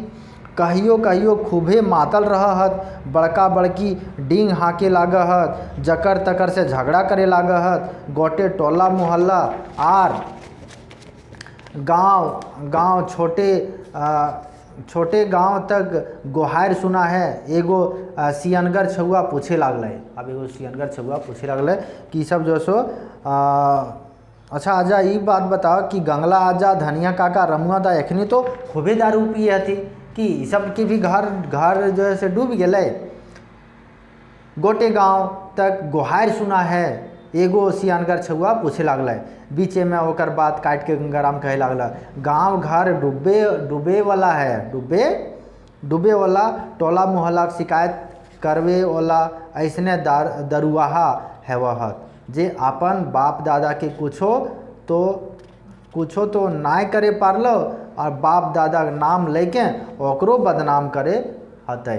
कहियो कहियो खूबे मातल रहत, बड़का बड़की डींग हाके लाग हत, जकर तकर से झगड़ा करे लाग हत, गोटे टोला मोहल्ला आर गांव छोटे गांव तक गोहार सुना है। एगो सियनगर छुआ पूछे लागल। अब एगो सियनगर छुआ पूछे लागल कि सब जो सो अच्छा आजा ये बात बताओ कि गंगला आजा धनिया काका रमुआ दा एखनी तो खूबे दारू पिए हथी कि ई सब की भी घर जो है से डूब गए। गोटे गांव तक गोहार सुना है, एगो सियानगर छुआ पूछे लागल। बीचे में ओकर बात काट के गंगाराम कहे लागल, गांव घर डूबे वाला है, डूबे वाला टोला मोहल्ला शिकायत करवे वाला ऐसने दरुआहा हैवहत, जे अपन बाप दादा के कुछो तो नाय करे पारलो और बाप दादा के नाम लेके ओकरो बदनाम करे हतै,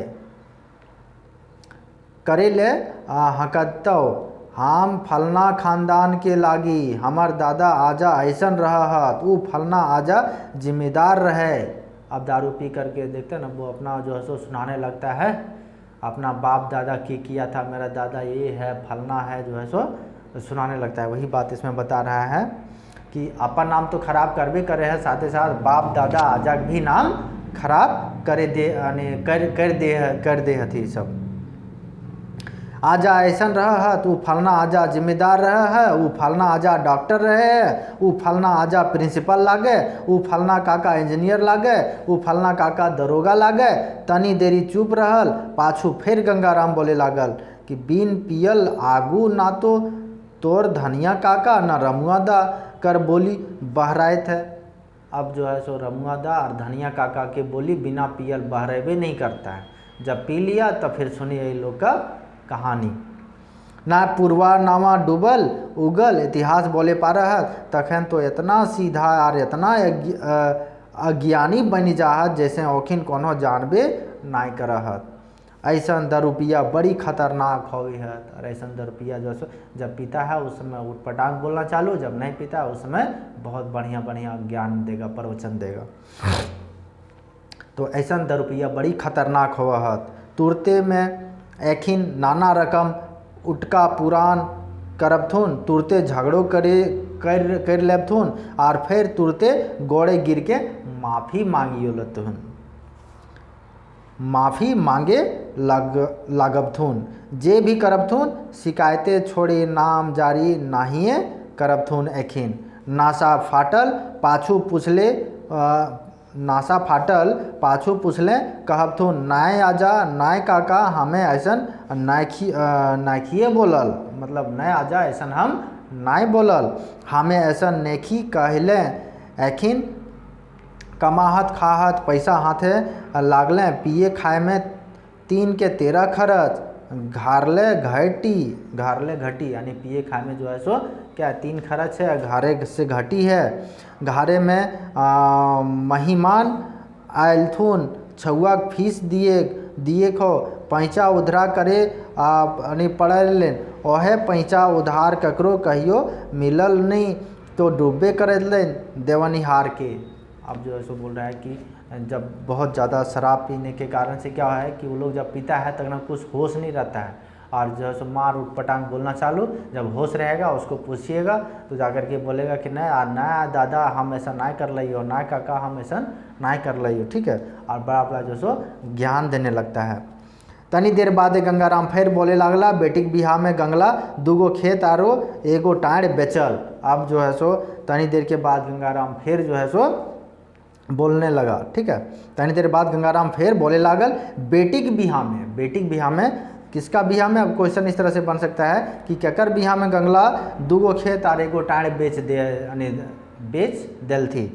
करे ले हकतौ, हम फलना खानदान के लागी, हमर दादा आजा ऐसन रहत, ऊ फलना आजा जिम्मेदार रहे। अब दारू पी करके देखते ना वो अपना जो है सो सुनाने लगता है, अपना बाप दादा की किया था, मेरा दादा ये है फलना है, जो है सो सुनाने लगता है। वही बात इसमें बता रहा है कि अपन नाम तो खराब करबे करे है, साथ ही साथ बाप दादा आजा भी नाम खराब करे दे कर दे हथी सब। आजा ऐसन रह है तो फलना आजा जिम्मेदार रह है, वो फलना आजा डॉक्टर रहे है, वो फलना आजा प्रिंसिपल लागे, वो फलना काका इंजीनियर लागे, वो फलना काका दरोगा लागे। तनी देरी चुप रहल, पाछू फिर गंगाराम बोले लागल कि बिन पियल आगू ना तो तोर धनिया काका ना रमुआ दा कर बोली बहराए थे। अब जो है सो रमुआ दा और धनिया काका के बोली बिना पियल बहरेबे नहीं करता है, जब पी लिया तो फिर सुनिए इन लोग का कहानी। ना पूर्वा नामा डूबल उगल इतिहास बोले पा रहा तखन तो इतना सीधा और इतना अज्ञानी बन जाहत जैसे ओखिन कोनो जानबे नाय करहत। ऐसा दरुपिया बड़ी खतरनाक हो गई है। और ऐसा दरुपिया जो है जब पीता है उस समय उठपटांग बोलना चालू, जब नहीं पीता है उस समय बहुत बढ़िया बढ़िया ज्ञान देगा, प्रवचन देगा। तो ऐसा दरुपिया बड़ी खतरनाक हो है। तुरते में एखिन नाना रकम उटका पुरान करबथुन, तुरते झगड़ो कर लेबथुन और फिर तुरते गोड़े गिर के माफ़ी मांगियो लतुन, माफ़ी मांगे लागबथुन। जे भी करबथुन शिकायतें छोड़े नाम जारी नाहिए करबथुन। एखिन नासा फाटल पाछू पूछले कहबथुन नाय आजा नाय काका हमें ऐसन नायखिए बोलल, मतलब नय आजा ऐसन हम नाय बोलल, हमें ऐसन नेखी कहले। एखिन कमाहत खाहत पैसा हाथे लागले, पिए खाए में 3 के 13 खर्च, घारले घटी यानी पिए खाए में जो है सो क्या 3 खर्च है, घारे से घटी है। घारे में महिमान आयलथुन, छुआ फीस दिए खो पैसा उधार करे पड़ल, ओहे पैसा उधार ककरो कहियो मिलल नहीं तो डूबे कर देवनिहार के। अब जो है सो बोल रहा है कि जब बहुत ज़्यादा शराब पीने के कारण से क्या है कि वो लोग जब पीता है तक ना कुछ होश नहीं रहता है और जो है सो मार उठ पटांग बोलना चालू। जब होश रहेगा उसको पूछिएगा तो जाकर के बोलेगा कि नहीं दादा हम ऐसा ना कर लियो, ना काका हम ऐसा ना कर लियो, ठीक है। और बड़ा बड़ा जो सो ज्ञान देने लगता है। तनी देर बाद गंगाराम फिर बोले लागला, बेटिक बिहार में गंगला 2 खेत आरो 1 टाँड़ बेचल। अब जो है सो तनी देर के बाद गंगाराम फिर जो है सो बोलने लगा, ठीक है। तनी देर बाद गंगाराम फिर बोले लागल, बेटिक बिहा में किसका बिहा में, अब क्वेश्चन इस तरह से बन सकता है कि केकर बिहा में गंगला दूगो खेत और एगो टाँड़ बेच दे यानी बेच देल थी,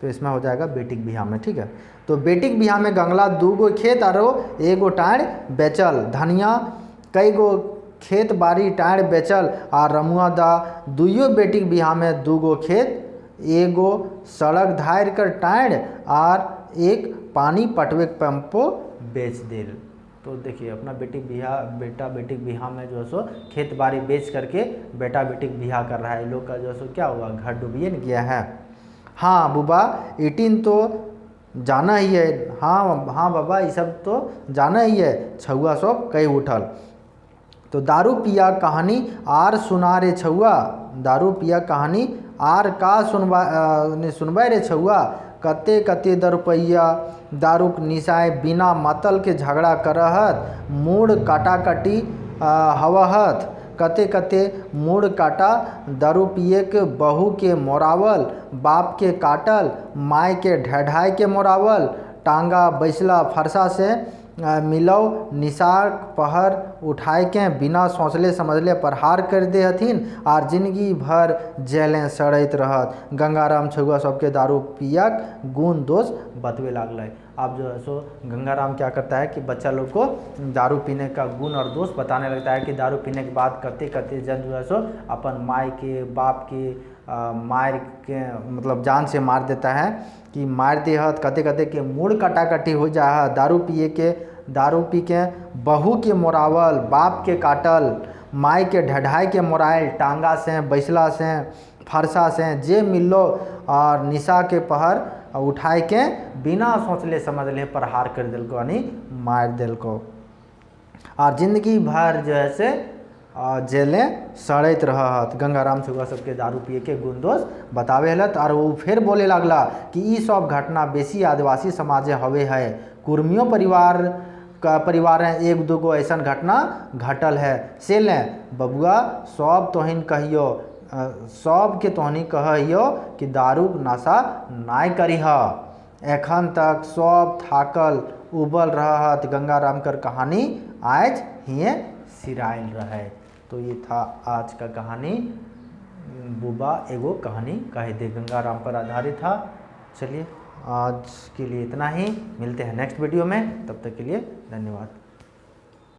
तो इसमें हो जाएगा बेटिक बिहा में। ठीक है, तो बेटिक बिहा में गंगला दूगो खेत और एगो टाँड़ बेचल, धनिया कई गो खेत बाड़ी टाँड़ बेचल आ रमुआ दा दुइयो बेटिक बिहा में दूगो खेत एगो सड़क धार कर टाँड़ और एक पानी पटवे पंपो बेच देल। तो देखिए अपना बेटा बेटिक बिहा में जो है सो खेत बाड़ी बेच करके बेटा बेटिक बिहा कर रहा है। इन लोग का जो है सो क्या हुआ, घर डूबिए न गया है। हाँ बुबा 18 तो जाना ही है, हाँ बाबा ये सब तो जाना ही है, छुआ सब कई उठल। तो दारू पिया कहानी आर सुना रे छुआ, दारू पिया कहानी आर का सुनबा रे छुआ, कते कते रुपया दारूक निशाए बिना मतल के झगड़ा करहत, मूड काटाकटी हवहत, कते कते मूड काटा, दारू पिए के बहू के मोरावल, बाप के काटल, माय के ढेढ़ाई के मोरावल, टांगा बैसला फरसा से मिलौ, निशार पहर उठाए के बिना सोचले समझले प्रहार कर दे हथिन और जिंदगी भर जेलें सड़ैत रहत। गंगाराम छुआ सबके दारू पियक गुण दोष बतवे लागल। अब जो है सो गंगाराम क्या करता है कि बच्चा लोग को दारू पीने का गुण और दोष बताने लगता है कि दारू पीने के बाद कते कते जन जो है सो अपन माय के बाप के मार के मतलब जान से मार देता है कि मार देहत, कते कते के मूड कटाकटी हो जा है, दारू पी के बहू के मोरावल, बाप के काटल, माय के ढढ़ाई के मोराइल, टांगा से बैसला से फरसा से जे मिलो और निशा के पहर उठाए के बिना सोचले समझले प्रहार कर दिलको यानी मार दिलको और जिंदगी भर जो है से जेलें सड़ैत रहत। गंगाराम छुआ सबके दारू पिए के गुण दोष बतावे हलत और वो फिर बोले लगला कि ई सब घटना बेसी आदिवासी समाजे हवे है, कुर्मियों परिवार है एक दूगो ऐसा घटना घटल है, से लें बबुआ सब तोहिन कहियो, सब के तोहनी कहियो कि दारू नशा नाय करीह, एखन तक सब थाकल उबल रहत, गंगाराम कर कहानी आज हिए सिराइल रहे। तो ये था आज का कहानी, बुबा एगो कहानी कह दे, गंगाराम पर आधारित था। चलिए आज के लिए इतना ही, मिलते हैं नेक्स्ट वीडियो में, तब तक के लिए धन्यवाद।